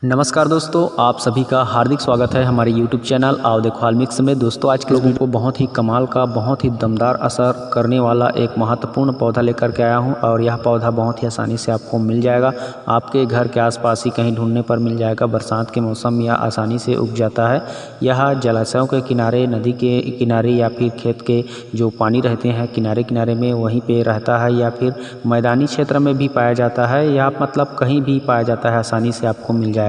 नमस्कार दोस्तों, आप सभी का हार्दिक स्वागत है हमारे YouTube चैनल आओ देखो हाल मिक्स में। दोस्तों आज के लोगों को बहुत ही कमाल का, बहुत ही दमदार असर करने वाला एक महत्वपूर्ण पौधा लेकर के आया हूं और यह पौधा बहुत ही आसानी से आपको मिल जाएगा। आपके घर के आसपास ही कहीं ढूंढने पर मिल जाएगा। बरसात के मौसम या आसानी से उग जाता है। यह जलाशयों के किनारे, नदी के किनारे या फिर खेत के जो पानी रहते हैं किनारे किनारे में वहीं पे रहता है, या फिर मैदानी क्षेत्र में भी पाया जाता है, या मतलब कहीं भी पाया जाता है, आसानी से आपको मिल जाएगा।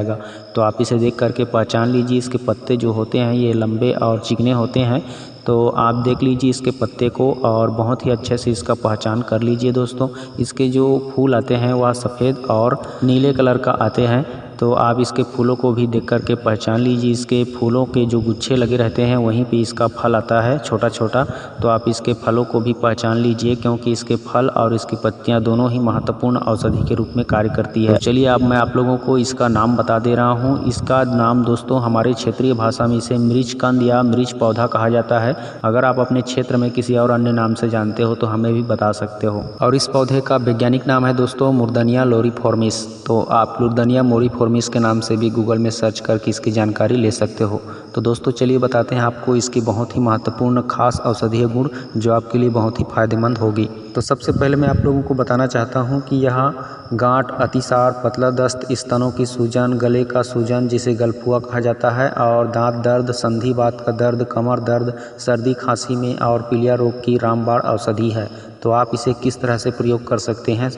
तो आप इसे देख करके पहचान लीजिए। इसके पत्ते जो होते हैं ये लंबे और चिकने होते हैं, तो आप देख लीजिए इसके पत्ते को और बहुत ही अच्छे से इसका पहचान कर लीजिए। दोस्तों इसके जो फूल आते हैं वह सफ़ेद और नीले कलर का आते हैं, तो आप इसके फूलों को भी देख करके पहचान लीजिए। इसके फूलों के जो गुच्छे लगे रहते हैं वहीं पे इसका फल आता है छोटा छोटा, तो आप इसके फलों को भी पहचान लीजिए, क्योंकि इसके फल और इसकी पत्तियां दोनों ही महत्वपूर्ण औषधि के रूप में कार्य करती है। तो चलिए अब मैं आप लोगों को इसका नाम बता दे रहा हूँ। इसका नाम दोस्तों हमारे क्षेत्रीय भाषा में इसे मिर्चकंद या मिर्च पौधा कहा जाता है। अगर आप अपने क्षेत्र में किसी और अन्य नाम से जानते हो तो हमें भी बता सकते हो। और इस पौधे का वैज्ञानिक नाम है दोस्तों मूर्धनिया लोरिफॉर्मिस। तो आप मूर्धनिया लोरिफॉर्मिस के नाम से भी गूगल में सर्च करके इसकी जानकारी ले सकते हो। तो दोस्तों चलिए बताते हैं आपको इसकी बहुत ही महत्वपूर्ण खास औषधीय गुण जो आपके लिए बहुत ही फायदेमंद होगी। तो सबसे पहले मैं आप लोगों को बताना चाहता हूं कि यहाँ गांठ, अतिसार, पतला दस्त, स्तनों की सूजन, गले का सूजन जिसे गलफुआ कहा जाता है, और दांत दर्द, संधिवात का दर्द, कमर दर्द, सर्दी खांसी में और पीलिया रोग की रामबाण औषधि है। तो आप इसे किस तरह से प्रयोग कर सकते हैं,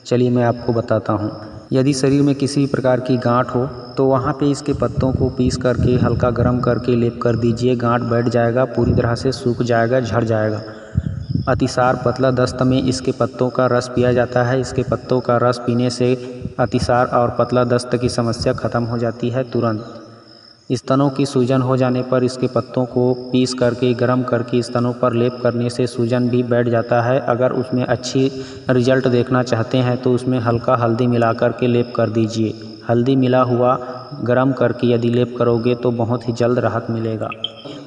चलिए मैं आपको बताता हूँ। यदि शरीर में किसी प्रकार की गांठ हो तो वहाँ पे इसके पत्तों को पीस करके हल्का गर्म करके लेप कर दीजिए। गांठ बैठ जाएगा, पूरी तरह से सूख जाएगा, झड़ जाएगा। अतिसार, पतला दस्त में इसके पत्तों का रस पिया जाता है। इसके पत्तों का रस पीने से अतिसार और पतला दस्त की समस्या खत्म हो जाती है तुरंत। स्तनों की सूजन हो जाने पर इसके पत्तों को पीस करके गर्म करके स्तनों पर लेप करने से सूजन भी बैठ जाता है। अगर उसमें अच्छी रिजल्ट देखना चाहते हैं तो उसमें हल्का हल्दी मिला करके लेप कर दीजिए। हल्दी मिला हुआ गर्म करके यदि लेप करोगे तो बहुत ही जल्द राहत मिलेगा।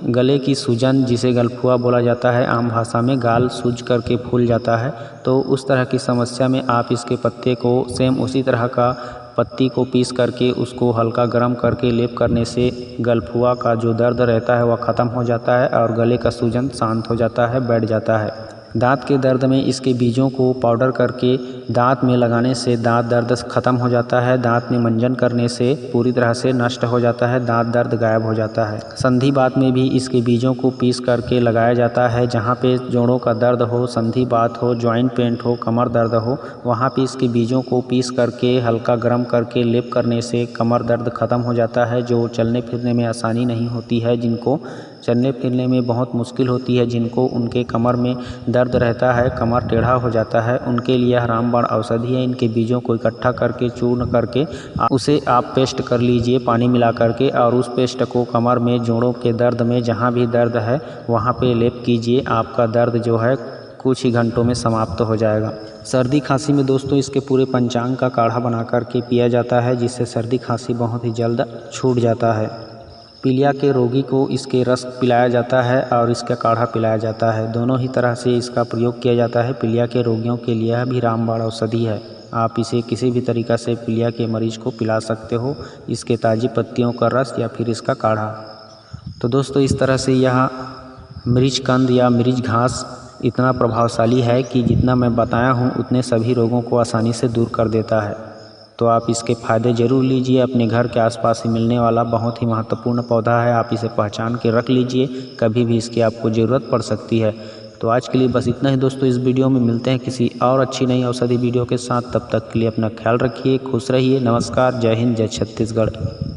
गले की सूजन जिसे गलफुआ बोला जाता है, आम भाषा में गाल सूज करके फूल जाता है, तो उस तरह की समस्या में आप इसके पत्ते को सेम उसी तरह का पत्ती को पीस करके उसको हल्का गर्म करके लेप करने से गलफुआ का जो दर्द रहता है वह ख़त्म हो जाता है और गले का सूजन शांत हो जाता है, बैठ जाता है। दांत के दर्द में इसके बीजों को पाउडर करके दांत में लगाने से दांत दर्द खत्म हो जाता है। दांत में मंजन करने से पूरी तरह से नष्ट हो जाता है, दांत दर्द गायब हो जाता है। संधिवात में भी इसके बीजों को पीस करके लगाया जाता है। जहाँ पे जोड़ों का दर्द हो, संधिवात हो, जॉइंट पेन हो, कमर दर्द हो, वहाँ पे इसके बीजों को पीस करके हल्का गर्म करके लेप करने से कमर दर्द खत्म हो जाता है। जो चलने फिरने में आसानी नहीं होती है, जिनको चलने फिरने में बहुत मुश्किल होती है, जिनको उनके कमर में दर्द रहता है, कमर टेढ़ा हो जाता है, उनके लिए रामबाण औषधि है। इनके बीजों को इकट्ठा करके चूर्ण करके उसे आप पेस्ट कर लीजिए पानी मिला करके, और उस पेस्ट को कमर में, जोड़ों के दर्द में, जहाँ भी दर्द है वहाँ पे लेप कीजिए। आपका दर्द जो है कुछ ही घंटों में समाप्त हो जाएगा। सर्दी खांसी में दोस्तों इसके पूरे पंचांग का काढ़ा बना करके पिया जाता है, जिससे सर्दी खांसी बहुत ही जल्द छूट जाता है। पीलिया के रोगी को इसके रस पिलाया जाता है और इसका काढ़ा पिलाया जाता है। दोनों ही तरह से इसका प्रयोग किया जाता है। पीलिया के रोगियों के लिए यह भी रामबाण औषधि है। आप इसे किसी भी तरीक़ा से पीलिया के मरीज को पिला सकते हो, इसके ताज़ी पत्तियों का रस या फिर इसका काढ़ा। तो दोस्तों इस तरह से यह मिर्चकंद या मिर्च घास इतना प्रभावशाली है कि जितना मैं बताया हूँ उतने सभी रोगों को आसानी से दूर कर देता है। तो आप इसके फ़ायदे ज़रूर लीजिए। अपने घर के आसपास ही मिलने वाला बहुत ही महत्वपूर्ण पौधा है। आप इसे पहचान के रख लीजिए, कभी भी इसकी आपको ज़रूरत पड़ सकती है। तो आज के लिए बस इतना ही दोस्तों। इस वीडियो में मिलते हैं किसी और अच्छी नई औषधि वीडियो के साथ। तब तक के लिए अपना ख्याल रखिए, खुश रहिए। नमस्कार, जय हिंद, जय छत्तीसगढ़।